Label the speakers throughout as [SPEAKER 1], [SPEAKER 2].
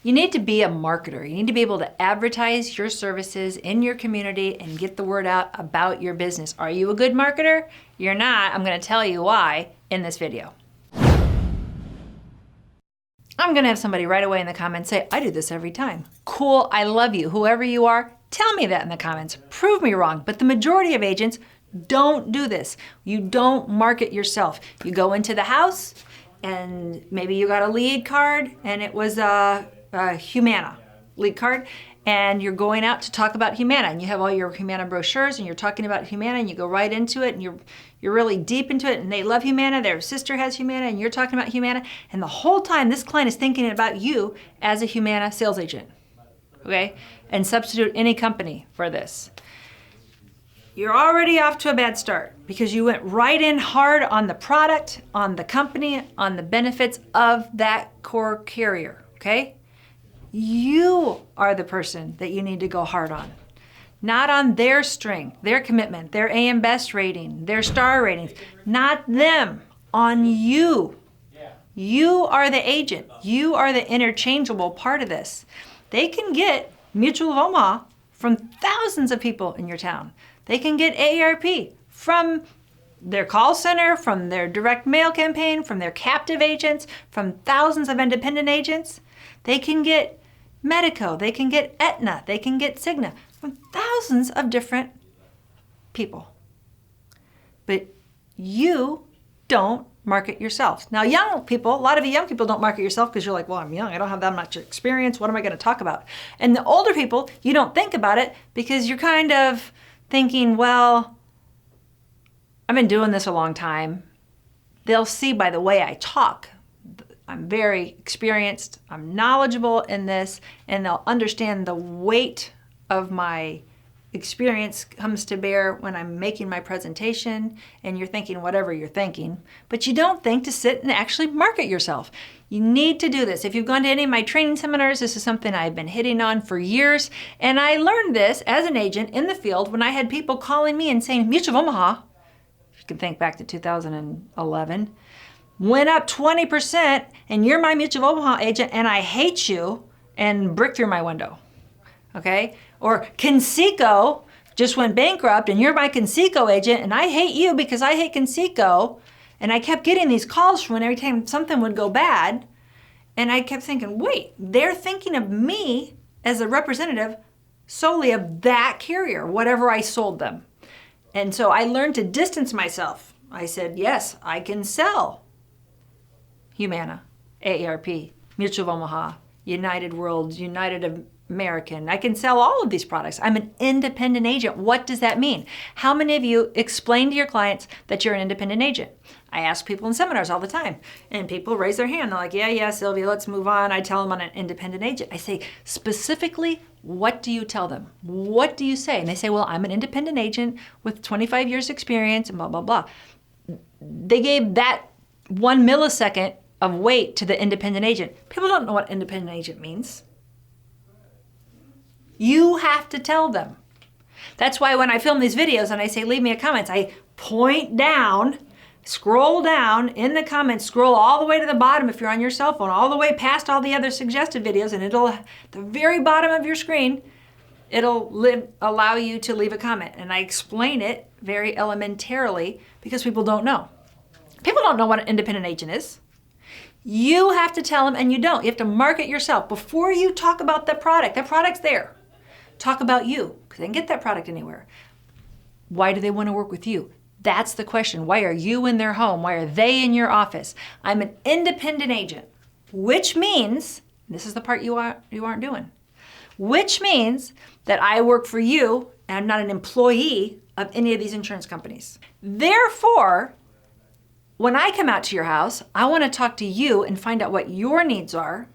[SPEAKER 1] You need to be a marketer. You need to be able to advertise your services in your community and get the word out about your business. Are you a good marketer? You're not. I'm going to tell you why in this video. I'm going to have somebody right away in the comments say, I do this every time. Cool, I love you. Whoever you are, tell me that in the comments. Prove me wrong. But the majority of agents don't do this. You don't market yourself. You go into the house and maybe you got a lead card and it was a Humana lead card, and you're going out to talk about Humana, and you have all your Humana brochures and you're talking about Humana, and you go right into it, and you're really deep into it, and they love Humana, their sister has Humana, and you're talking about Humana, and the whole time this client is thinking about you as a Humana sales agent, okay? And substitute any company for this. You're already off to a bad start because you went right in hard on the product, on the company, on the benefits of that core carrier, okay? You are the person that you need to go hard on, not on their strength, their commitment, their AM Best rating, their star ratings, not them, on you. You are the agent. You are the interchangeable part of this. They can get Mutual of Omaha from thousands of people in your town. They can get AARP from their call center, from their direct mail campaign, from their captive agents, from thousands of independent agents. They can get Medico, they can get Aetna, they can get Cigna, from thousands of different people. But you don't market yourself. Now, young people, a lot of you young people don't market yourself because you're like, well, I'm young, I don't have that much experience, what am I going to talk about? And the older people, you don't think about it because you're kind of thinking, well, I've been doing this a long time. They'll see by the way I talk. I'm very experienced, I'm knowledgeable in this, and they'll understand the weight of my experience comes to bear when I'm making my presentation, and you're thinking whatever you're thinking, but you don't think to sit and actually market yourself. You need to do this. If you've gone to any of my training seminars, this is something I've been hitting on for years, and I learned this as an agent in the field when I had people calling me and saying, Mutual of Omaha, you can think back to 2011, went up 20%, and you're my Mutual of Omaha agent, and I hate you, and brick through my window, okay? Or Conseco just went bankrupt, and you're my Conseco agent, and I hate you because I hate Conseco, and I kept getting these calls from when every time something would go bad, and I kept thinking, wait, they're thinking of me as a representative solely of that carrier, whatever I sold them. And so I learned to distance myself. I said, yes, I can sell Humana, AARP, Mutual of Omaha, United World, United American. I can sell all of these products. I'm an independent agent. What does that mean? How many of you explain to your clients that you're an independent agent? I ask people in seminars all the time, and people raise their hand. They're like, yeah, Sylvia, let's move on. I tell them I'm an independent agent. I say, specifically, what do you tell them? What do you say? And they say, well, I'm an independent agent with 25 years experience and blah, blah, blah. They gave that 1 millisecond of weight to the independent agent. People don't know what independent agent means. You have to tell them. That's why when I film these videos and I say, leave me a comment, I point down, scroll down in the comments, scroll all the way to the bottom if you're on your cell phone, all the way past all the other suggested videos, and it'll, at the very bottom of your screen, it'll allow you to leave a comment. And I explain it very elementarily because people don't know. People don't know what an independent agent is. You have to tell them, and you don't. You have to market yourself. Before you talk about the product, that product's there. Talk about you, because they can get that product anywhere. Why do they want to work with you? That's the question. Why are you in their home? Why are they in your office? I'm an independent agent, which means, this is the part you aren't doing, which means that I work for you, and I'm not an employee of any of these insurance companies. Therefore, when I come out to your house, I want to talk to you and find out what your needs are,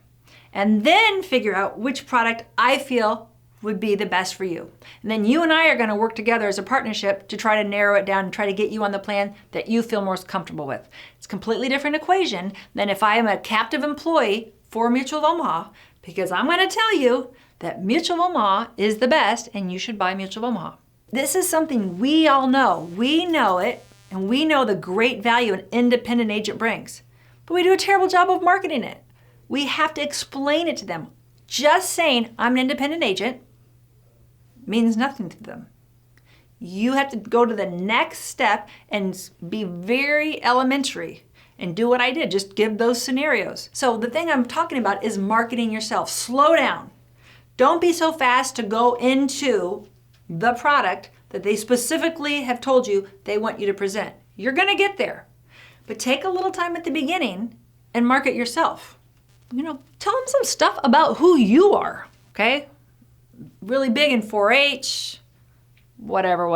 [SPEAKER 1] and then figure out which product I feel would be the best for you. And then you and I are going to work together as a partnership to try to narrow it down and try to get you on the plan that you feel most comfortable with. It's a completely different equation than if I am a captive employee for Mutual of Omaha, because I'm going to tell you that Mutual of Omaha is the best and you should buy Mutual of Omaha. This is something we all know. We know it, and we know the great value an independent agent brings. But we do a terrible job of marketing it. We have to explain it to them. Just saying, I'm an independent agent, means nothing to them. You have to go to the next step and be very elementary and do what I did, just give those scenarios. So the thing I'm talking about is marketing yourself. Slow down. Don't be so fast to go into the product that they specifically have told you they want you to present. You're gonna get there, but take a little time at the beginning and market yourself. Tell them some stuff about who you are, okay? Really big in 4-H, whatever,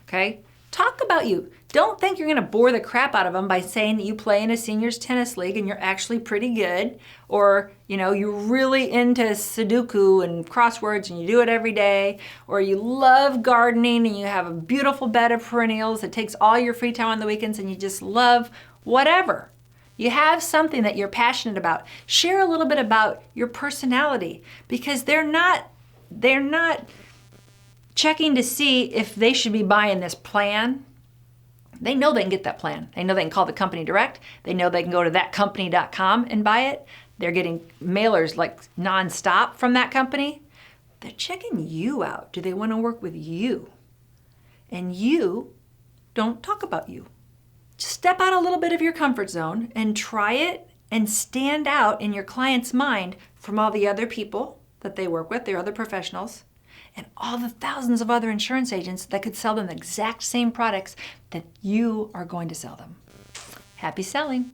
[SPEAKER 1] okay? Talk about you. Don't think you're gonna bore the crap out of them by saying that you play in a seniors tennis league and you're actually pretty good, or you're really into Sudoku and crosswords and you do it every day, or you love gardening and you have a beautiful bed of perennials that takes all your free time on the weekends and you just love whatever. You have something that you're passionate about. Share a little bit about your personality, because they're not checking to see if they should be buying this plan. They know they can get that plan. They know they can call the company direct. They know they can go to thatcompany.com and buy it. They're getting mailers like nonstop from that company. They're checking you out. Do they want to work with you? And you don't talk about you. Just step out a little bit of your comfort zone and try it and stand out in your client's mind from all the other people that they work with, their other professionals, and all the thousands of other insurance agents that could sell them the exact same products that you are going to sell them. Happy selling.